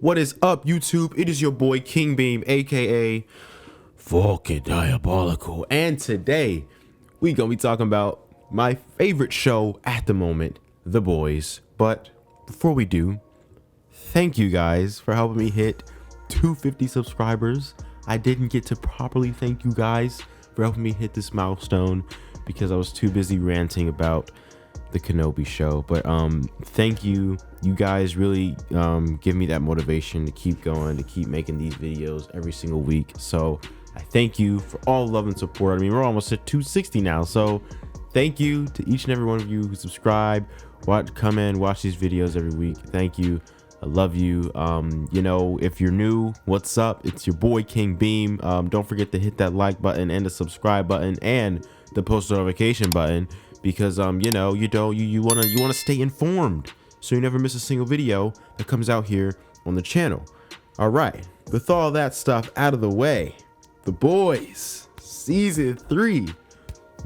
What is up, YouTube? It is your boy King Beam, aka fucking Diabolical, and today we gonna be talking about my favorite show at the moment, The Boys. But before we do, thank you guys for helping me hit 250 subscribers. I didn't get to properly thank you guys for helping me hit this milestone because I was too busy ranting about the Kenobi show. But thank you. You guys really give me that motivation to keep going, to keep making these videos every single week. So I thank you for all the love and support. I mean, we're almost at 260 now, so thank you to each and every one of you who subscribe, come in, watch these videos every week. Thank you. I love you. You know, if you're new, what's up? It's your boy King Beam. Don't forget to hit that like button and the subscribe button and the post notification button, because you know, you want to stay informed so you never miss a single video that comes out here on the channel. All right, with all that stuff out of the way, The Boys season 3.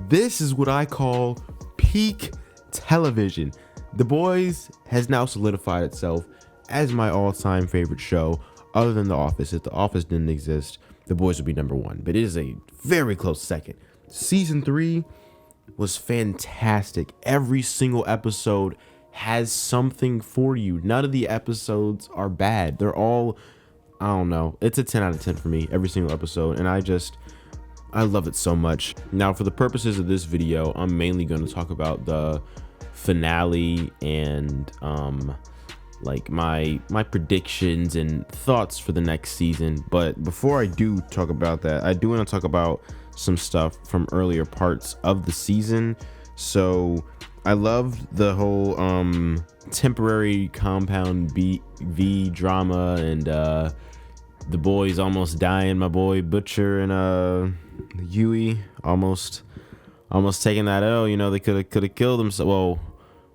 This is what I call peak television. The Boys has now solidified itself as my all-time favorite show, other than The Office. If The Office didn't exist, The Boys would be #1, but it is a very close second. Season 3 was fantastic. Every single episode has something for you. None of the episodes are bad. They're all, I don't know, it's a 10 out of 10 for me, every single episode, and I love it so much. Now, for the purposes of this video, I'm mainly going to talk about the finale and like my predictions and thoughts for the next season. But before I do talk about that, I do want to talk about some stuff from earlier parts of the season. So I loved the whole temporary compound V drama and the boys almost dying. My boy Butcher and Hughie almost taking that L. You know, they could have killed him. So, well,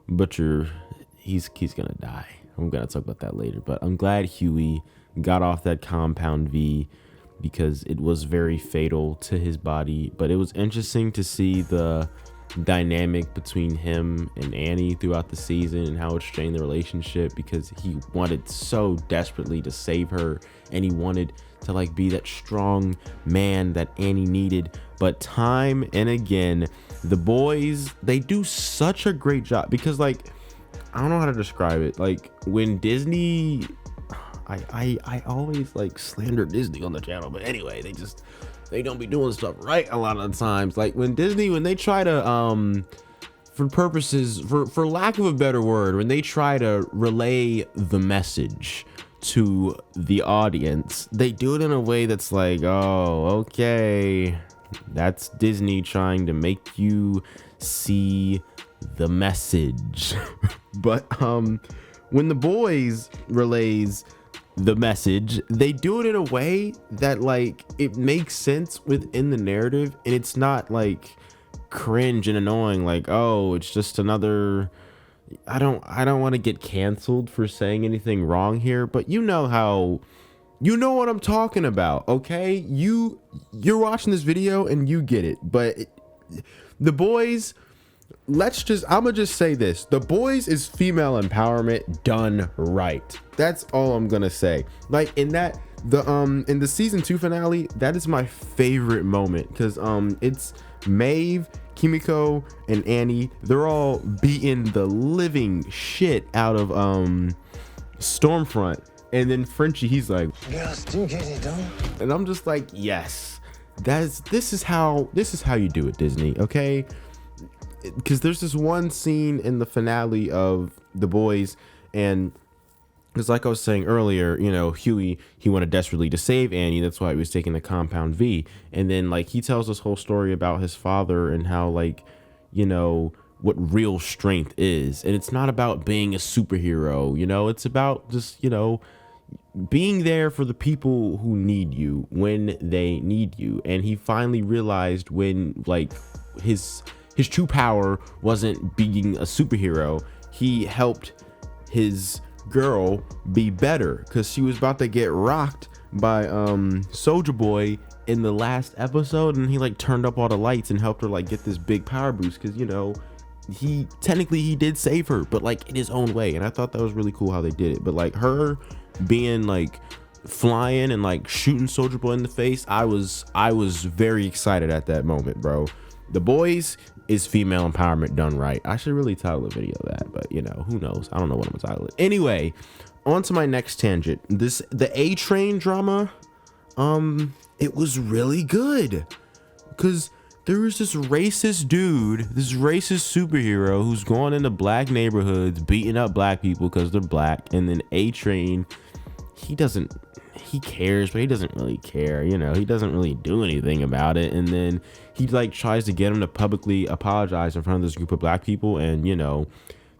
Butcher, he's gonna die. I'm gonna talk about that later. But I'm glad Hughie got off that compound V, because it was very fatal to his body. But it was interesting to see the dynamic between him and Annie throughout the season and how it strained the relationship, because he wanted so desperately to save her and he wanted to like be that strong man that Annie needed. But time and again, the boys, they do such a great job, because like, I don't know how to describe it. Like when Disney, I always like slander Disney on the channel, but anyway, they don't be doing stuff right a lot of the times. Like when Disney, when they try to for lack of a better word, when they try to relay the message to the audience, they do it in a way that's like, oh, okay, that's Disney trying to make you see the message. But when the boys relays the message, they do it in a way that like it makes sense within the narrative, and it's not like cringe and annoying, like, oh, it's just another, I don't want to get canceled for saying anything wrong here, but you know what I'm talking about, okay? You're watching this video and you get it. But The Boys, I'ma just say this: The Boys is female empowerment done right. That's all I'm gonna say. Like in the season 2 finale, that is my favorite moment, because it's Maeve, Kimiko, and Annie. They're all beating the living shit out of Stormfront, and then Frenchie, he's like, yes, do get it done. And I'm just like, yes, this is how you do it, Disney, okay? Because there's this one scene in the finale of The Boys, and it's like I was saying earlier, you know, Hughie, he wanted desperately to save Annie. That's why he was taking the compound V. And then like he tells this whole story about his father and how, like, you know, what real strength is. And it's not about being a superhero, you know, it's about just, you know, being there for the people who need you when they need you. And he finally realized when like his true power wasn't being a superhero. He helped his girl be better, because she was about to get rocked by Soldier Boy in the last episode, and he like turned up all the lights and helped her like get this big power boost, because, you know, he did save her, but like in his own way. And I thought that was really cool how they did it. But like her being like flying and like shooting Soldier Boy in the face, I was very excited at that moment, bro. The Boys is female empowerment done right. I should really title a video that, but you know, who knows? I don't know what I'm gonna title it. Anyway, on to my next tangent. The A Train drama, it was really good because there was this racist dude, this racist superhero who's going into black neighborhoods beating up black people because they're black, and then A Train, he cares, but he doesn't really care, you know, he doesn't really do anything about it. And then he like tries to get him to publicly apologize in front of this group of black people, and you know,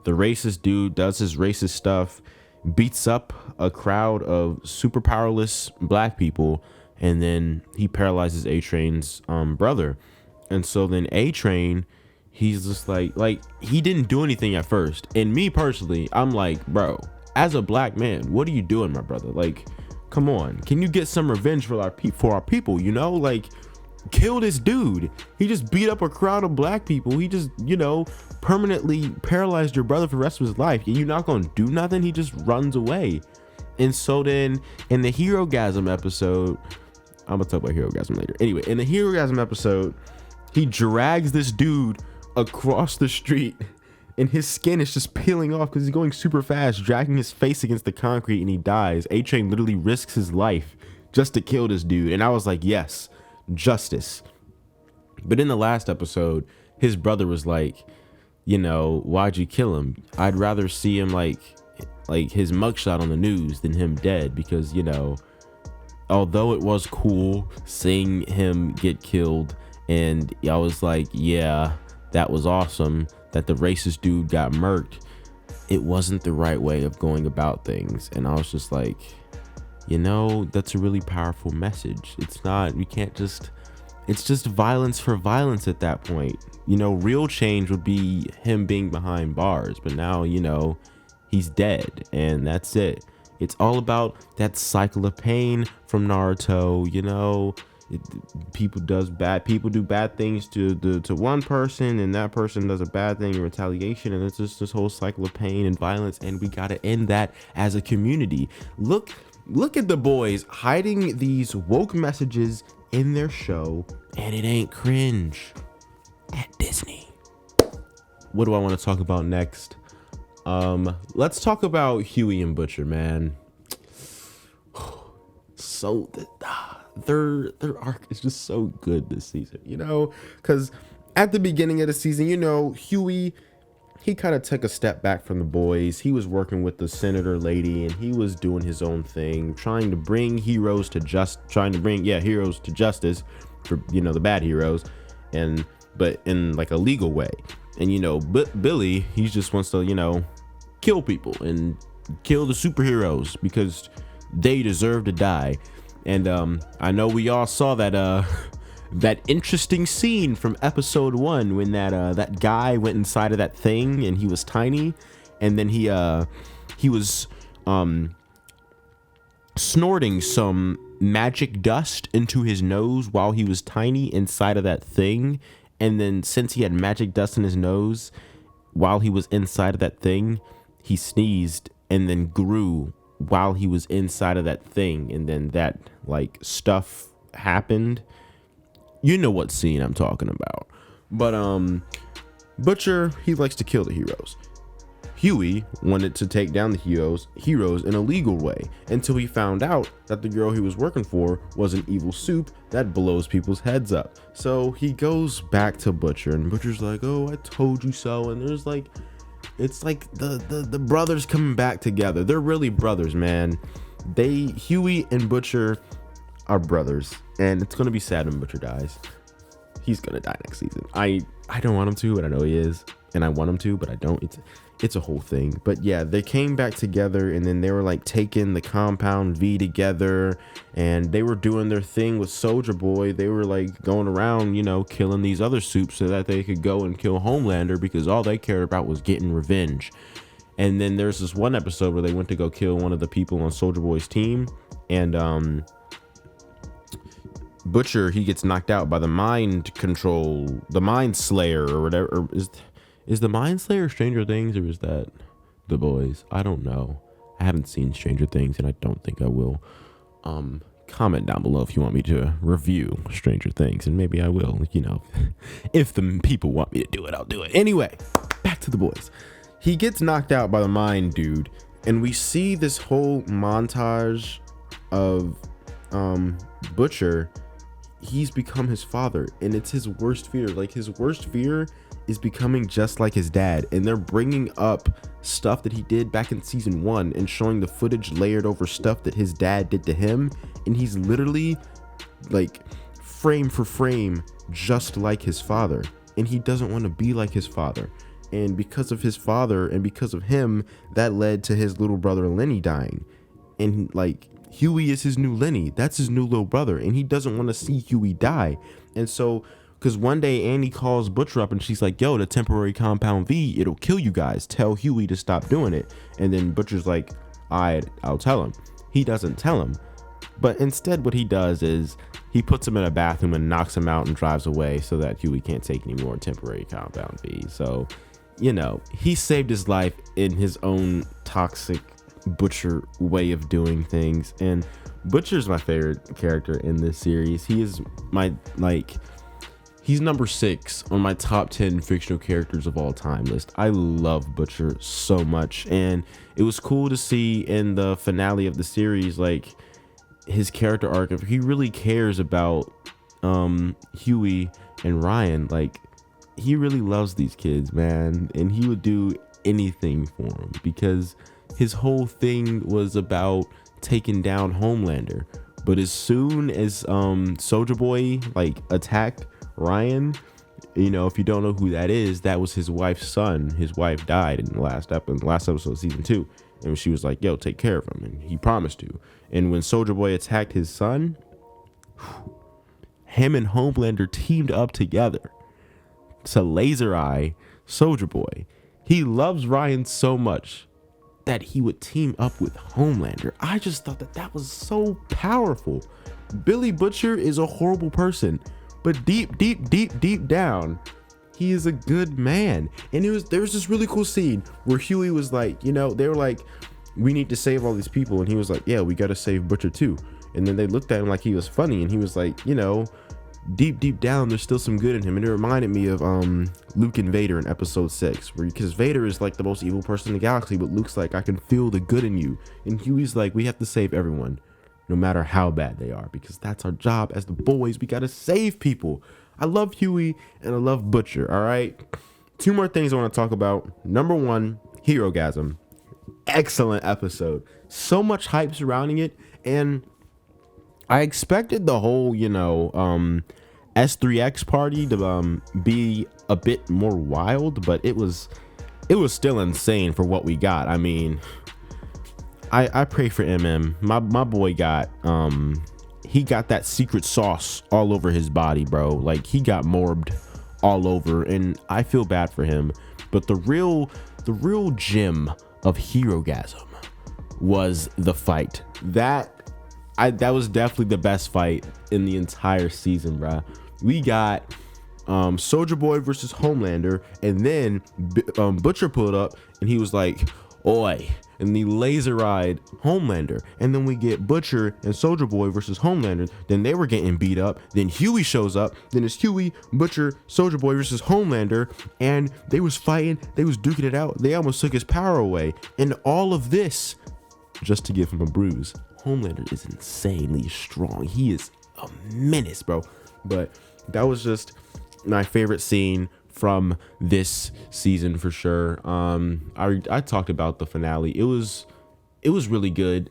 the racist dude does his racist stuff, beats up a crowd of super powerless black people, and then he paralyzes A Train's brother. And so then A Train, he's just like he didn't do anything at first, and me personally, I'm like, bro, as a black man, what are you doing, my brother? Like, come on, can you get some revenge for our people, you know? Like, kill this dude. He just beat up a crowd of black people. He just, you know, permanently paralyzed your brother for the rest of his life. You're not gonna do nothing. He just runs away. And so then in the Herogasm episode, I'm gonna talk about Herogasm later. Anyway, in the Herogasm episode, he drags this dude across the street, and his skin is just peeling off because he's going super fast, dragging his face against the concrete, and he dies. A Train literally risks his life just to kill this dude. And I was like, yes, justice. But in the last episode, his brother was like, you know, why'd you kill him? I'd rather see him like his mugshot on the news than him dead, because, you know, although it was cool seeing him get killed, and I was like, yeah, that was awesome that the racist dude got murked, it wasn't the right way of going about things. And I was just like, you know, that's a really powerful message. It's not, we can't just, it's just violence for violence at that point. You know, real change would be him being behind bars, but now, you know, he's dead, and that's it. It's all about that cycle of pain from Naruto, you know. People do bad things to one person, and that person does a bad thing in retaliation, and it's just this whole cycle of pain and violence, and we gotta end that as a community. Look at the Boys hiding these woke messages in their show, and it ain't cringe at Disney. What do I want to talk about next? Let's talk about Hughie and Butcher, man. So their arc is just so good this season, you know, because at the beginning of the season, you know, Hughie, he kind of took a step back from the Boys. He was working with the senator lady, and he was doing his own thing, trying to bring heroes to justice for, you know, the bad heroes, but in like a legal way. And, you know, Billy, he just wants to, you know, kill people and kill the superheroes because they deserve to die. And I know we all saw that that interesting scene from episode 1 when that guy went inside of that thing, and he was tiny, and then he was snorting some magic dust into his nose while he was tiny inside of that thing. And then since he had magic dust in his nose while he was inside of that thing, he sneezed and then grew while he was inside of that thing, and then that like stuff happened. You know what scene I'm talking about. But Butcher, he likes to kill the heroes. Hughie wanted to take down the heroes in a legal way, until he found out that the girl he was working for was an evil soup that blows people's heads up. So he goes back to Butcher, and Butcher's like, oh, I told you so. And there's like, it's like the brothers coming back together. They're really brothers, man. Hughie and Butcher are brothers, and it's gonna be sad when Butcher dies. He's gonna die next season. I don't want him to, but I know he is, and I want him to, but I don't. It's a whole thing. But yeah, they came back together, and then they were like taking the Compound V together, and they were doing their thing with Soldier Boy. They were like going around, you know, killing these other soups so that they could go and kill Homelander, because all they cared about was getting revenge. And then there's this one episode where they went to go kill one of the people on Soldier Boy's team, and Butcher, he gets knocked out by the Mind Slayer or whatever. Or is the Mind Slayer Stranger Things, or is that the Boys? I don't know. I haven't seen Stranger Things, and I don't think I will. Comment down below if you want me to review Stranger Things, and maybe I will, if the people want me to do it, I'll do it. Anyway, back to the boys. He gets knocked out by the mine dude, and we see this whole montage of Butcher. He's become his father, and it's his worst fear. Like, his worst fear is becoming just like his dad, and they're bringing up stuff that he did back in season 1 and showing the footage layered over stuff that his dad did to him, and he's literally like frame for frame just like his father, and he doesn't want to be like his father. And because of his father and because of him, that led to his little brother Lenny dying, and like Hughie is his new Lenny. That's his new little brother, and he doesn't want to see Hughie die. And so, because one day Annie calls Butcher up and she's like, yo, the temporary compound V, it'll kill you guys. Tell Hughie to stop doing it. And then Butcher's like, I'll tell him. He doesn't tell him. But instead what he does is he puts him in a bathroom and knocks him out and drives away so that Hughie can't take any more temporary compound V. So, he saved his life in his own toxic Butcher way of doing things. And Butcher's my favorite character in this series. He is he's number 6 on my top 10 fictional characters of all time list. I love Butcher so much, and it was cool to see in the finale of the series, like, his character arc of he really cares about Hughie and Ryan. Like, he really loves these kids, man, and he would do anything for them because his whole thing was about taking down Homelander. But as soon as Soulja Boy attacked Ryan, if you don't know who that is, that was his wife's son. His wife died in the last episode of season 2, and she was like, yo, take care of him, and he promised to. And when Soulja Boy attacked his son, him and Homelander teamed up together to laser eye Soulja Boy. He loves Ryan so much that he would team up with Homelander. I just thought that was so powerful. Billy Butcher is a horrible person, but deep down, he is a good man. And there was this really cool scene where Hughie was like, they were like, we need to save all these people, and he was like, yeah, we got to save Butcher too. And then they looked at him like he was funny, and he was like, deep down, there's still some good in him. And it reminded me of Luke and Vader in episode 6, because Vader is like the most evil person in the galaxy, but Luke's like, I can feel the good in you. And Hughie's like, we have to save everyone, no matter how bad they are, because that's our job as the boys. We gotta save people. I love Hughie and I love Butcher. All right, 2 more things I want to talk about. Number 1, Herogasm. Excellent episode. So much hype surrounding it, and I expected the whole, S3X party to be a bit more wild, but it was still insane for what we got. I mean, I pray for MM. My boy got he got that secret sauce all over his body, bro. Like, he got morbed all over, and I feel bad for him. But the real gem of Herogasm was the fight. That was definitely the best fight in the entire season, bruh. We got Soulja Boy versus Homelander, and then Butcher pulled up and he was like, oi, and he laser-eyed Homelander. And then we get Butcher and Soulja Boy versus Homelander. Then they were getting beat up. Then Hughie shows up. Then it's Hughie, Butcher, Soulja Boy versus Homelander, and they was fighting. They was duking it out. They almost took his power away. And all of this just to give him a bruise. Homelander is insanely strong. He is a menace, bro. But that was just my favorite scene from this season for sure. I talked about the finale. It was really good.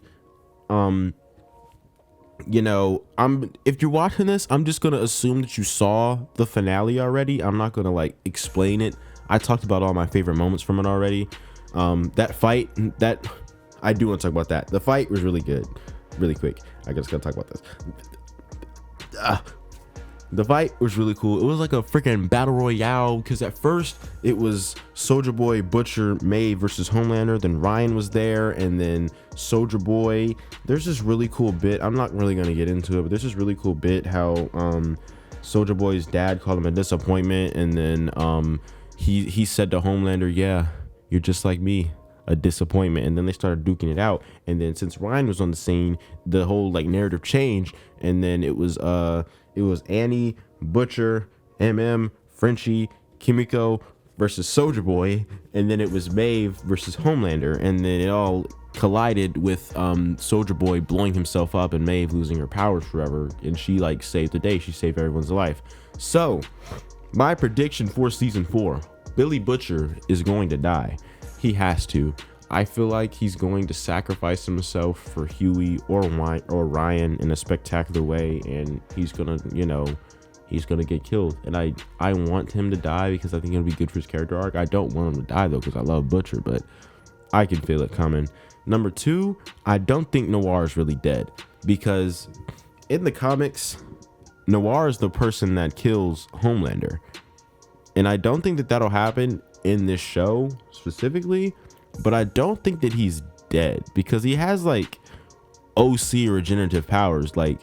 If you're watching this, I'm just gonna assume that you saw the finale already. I'm not gonna explain it. I talked about all my favorite moments from it already. That fight, I do want to talk about that. The fight was really good. Really quick, I just gotta talk about this. The fight was really cool. It was like a freaking battle royale, because at first it was Soulja Boy, Butcher, May versus Homelander. Then Ryan was there, and then Soulja Boy. There's this really cool bit. I'm not really gonna get into it, but there's this really cool bit how Soulja Boy's dad called him a disappointment, and then he said to Homelander, "Yeah, you're just like me. a disappointment, and then they started duking it out. And then since Ryan was on the scene, the whole like narrative changed, and then it was Annie, Butcher, Frenchie, Kimiko versus Soldier Boy, and then it was Maeve versus Homelander, and then it all collided with Soldier Boy blowing himself up and Maeve losing her powers forever, and she like saved the day. She saved everyone's life. So my prediction for season 4, Billy Butcher is going to die. He has to. I feel like he's going to sacrifice himself for Hughie or Ryan in a spectacular way, and he's gonna, he's gonna get killed. And I want him to die because I think it'll be good for his character arc. I don't want him to die though because I love Butcher, but I can feel it coming. Number 2, I don't think Noir is really dead, because in the comics, Noir is the person that kills Homelander, and I don't think that that'll happen in this show specifically. But I don't think that he's dead, because he has like OC regenerative powers. Like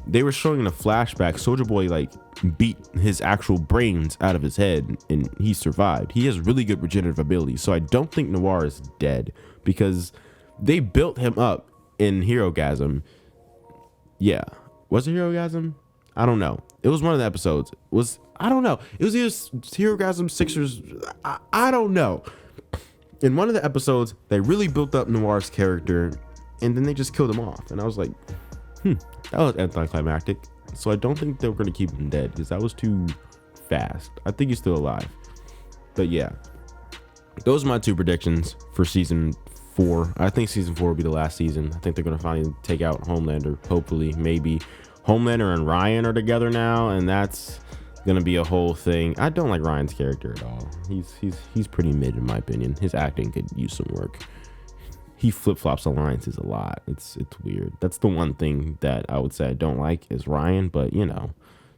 they were showing in a flashback, Soldier Boy like beat his actual brains out of his head and he survived. He has really good regenerative abilities. So I don't think Noir is dead, because they built him up in Herogasm. Yeah. Was it Herogasm? I don't know. It was one of the episodes. I don't know. It was either Herogasm, Sixers. I don't know. In one of the episodes, they really built up Noir's character, and then they just killed him off. And I was like, that was anticlimactic. So I don't think they were going to keep him dead, because that was too fast. I think he's still alive. But yeah, those are my 2 predictions for season 4. I think season 4 will be the last season. I think they're going to finally take out Homelander. Hopefully, maybe. Homelander and Ryan are together now, and that's gonna be a whole thing. I don't like Ryan's character at all. He's pretty mid in my opinion. His acting could use some work. He flip-flops alliances a lot. It's weird. That's the one thing that I would say I don't like is Ryan, but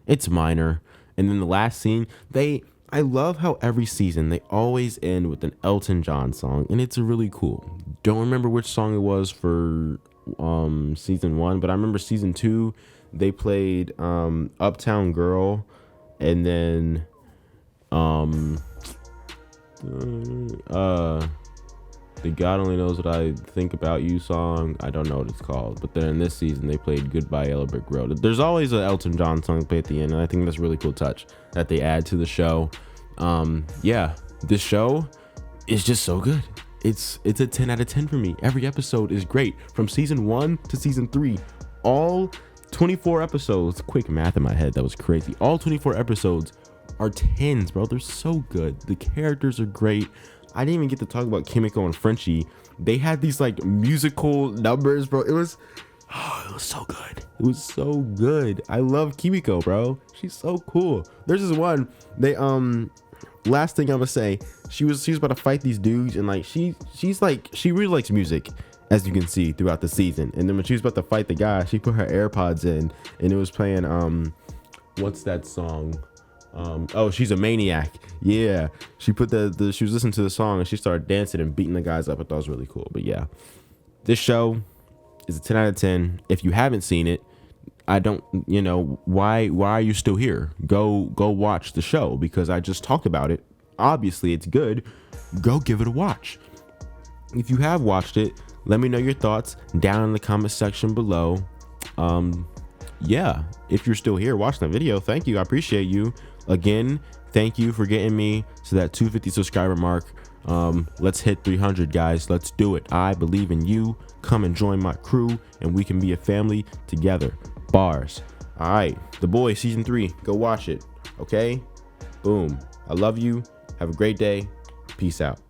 it's minor. And then the last scene, I love how every season they always end with an Elton John song, and it's really cool. Don't remember which song it was for season 1, but I remember season 2 they played Uptown Girl. And then the God Only Knows What I Think About You song, I don't know what it's called, but then in this season they played Goodbye Yellow Brick Road. There's always an Elton John song played at the end, and I think that's a really cool touch that they add to the show. This show is just so good. It's a 10 out of 10 for me. Every episode is great, from season 1 to season 3. All 24 episodes. Quick math in my head, that was crazy. All 24 episodes are 10s, bro. They're so good. The characters are great. I didn't even get to talk about Kimiko and Frenchie. They had these like musical numbers, bro. It was so good. It was so good. I love Kimiko, bro. She's so cool. There's this one, last thing I'm gonna say, she was about to fight these dudes, and like she really likes music, as you can see throughout the season. And then when she was about to fight the guy, she put her AirPods in, and it was playing what's that song? She's a Maniac. Yeah, she put she was listening to the song, and she started dancing and beating the guys up. I thought it was really cool. But yeah, this show is a 10 out of 10. If you haven't seen it, I don't, why are you still here? Go watch the show, because I just talked about it. Obviously it's good. Go give it a watch. If you have watched it, let me know your thoughts down in the comment section below. If you're still here watching the video, thank you. I appreciate you. Again, thank you for getting me to that 250 subscriber mark. Let's hit 300, guys. Let's do it. I believe in you. Come and join my crew, and we can be a family together. Bars. All right, The Boys season 3. Go watch it. Okay. Boom. I love you. Have a great day. Peace out.